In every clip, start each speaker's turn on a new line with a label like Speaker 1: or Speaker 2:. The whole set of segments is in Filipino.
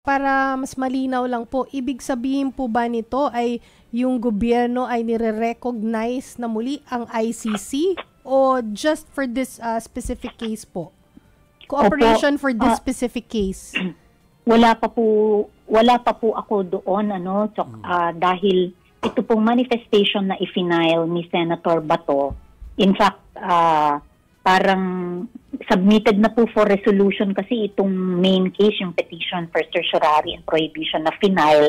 Speaker 1: Para mas malinaw lang po, ibig sabihin po ba nito ay yung gobyerno ay nire-recognize na muli ang ICC o just for this specific case po? Cooperation
Speaker 2: Opo,
Speaker 1: for this specific case?
Speaker 2: wala pa po ako doon dahil ito pong manifestation na i-file ni Senator Bato. In fact, parang submitted na po for resolution kasi itong main case, yung petition for certiorari and prohibition na final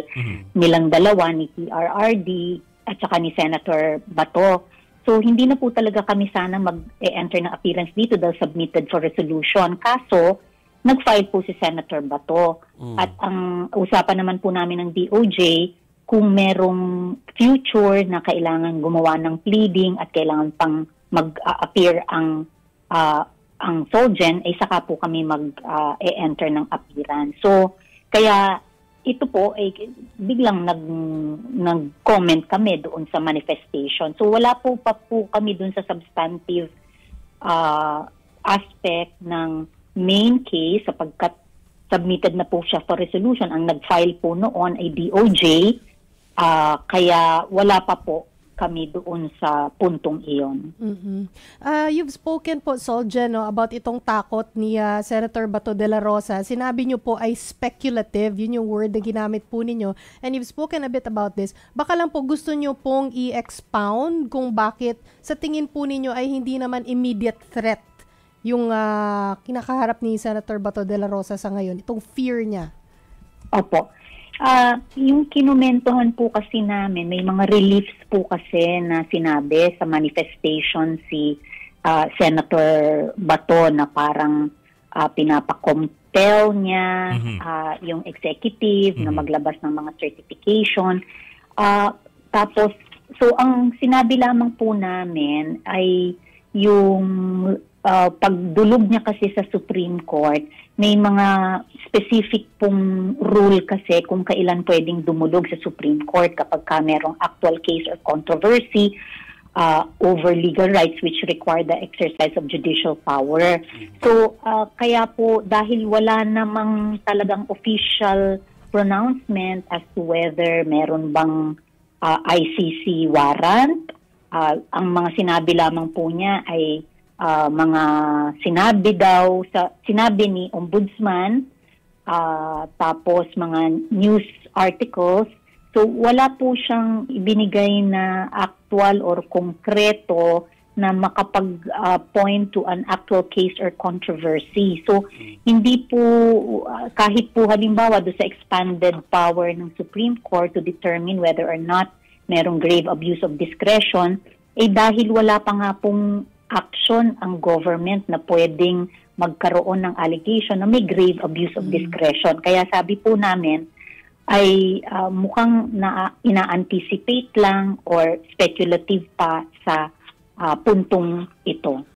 Speaker 2: nilang dalawa, ni PRRD at saka ni Senator Bato. So hindi na po talaga kami sana mag-enter ng appearance dito dahil submitted for resolution. Kaso, nag-file po si Senator Bato. At ang usapan naman po namin ng DOJ, kung merong future na kailangan gumawa ng pleading at kailangan pang mag-appear ang Solgen, ay saka po kami mag-enter ng appearance. So, kaya ito po ay biglang nag-comment kami doon sa manifestation. So, wala po pa po kami doon sa substantive aspect ng main case sapagkat submitted na po siya for resolution. Ang nag-file po noon ay DOJ, kaya wala pa po kami doon sa puntong iyon.
Speaker 1: You've spoken po, Solgen, no, about itong takot ni Senator Bato de la Rosa. Sinabi niyo po ay speculative, yun yung word na ginamit po ninyo. And you've spoken a bit about this. Baka lang po gusto niyo pong i-expound kung bakit sa tingin po ninyo ay hindi naman immediate threat yung kinakaharap ni Senator Bato de la Rosa sa ngayon, itong fear niya.
Speaker 2: Opo. Yung kinumentohan po kasi namin, may mga reliefs po kasi na sinabi sa manifestation si Senator Bato na parang pinapakompel niya yung executive na maglabas ng mga certification. Tapos, so ang sinabi lamang po namin ay yung pagdulog niya kasi sa Supreme Court, may mga specific pong rule kasi kung kailan pwedeng dumulog sa Supreme Court kapag merong actual case or controversy over legal rights which require the exercise of judicial power. So, kaya po dahil wala namang talagang official pronouncement as to whether meron bang ICC warrant, ang mga sinabi lamang po niya ay mga sinabi ni Ombudsman, tapos mga news articles. So wala po siyang ibinigay na actual or konkreto na makapag-point to an actual case or controversy. So hindi po, kahit po halimbawa do sa expanded power ng Supreme Court to determine whether or not merong grave abuse of discretion, dahil wala pa nga pong action ang government na pwedeng magkaroon ng allegation na may grave abuse of discretion. Kaya sabi po namin ay mukhang ina-anticipate lang or speculative pa sa puntong ito.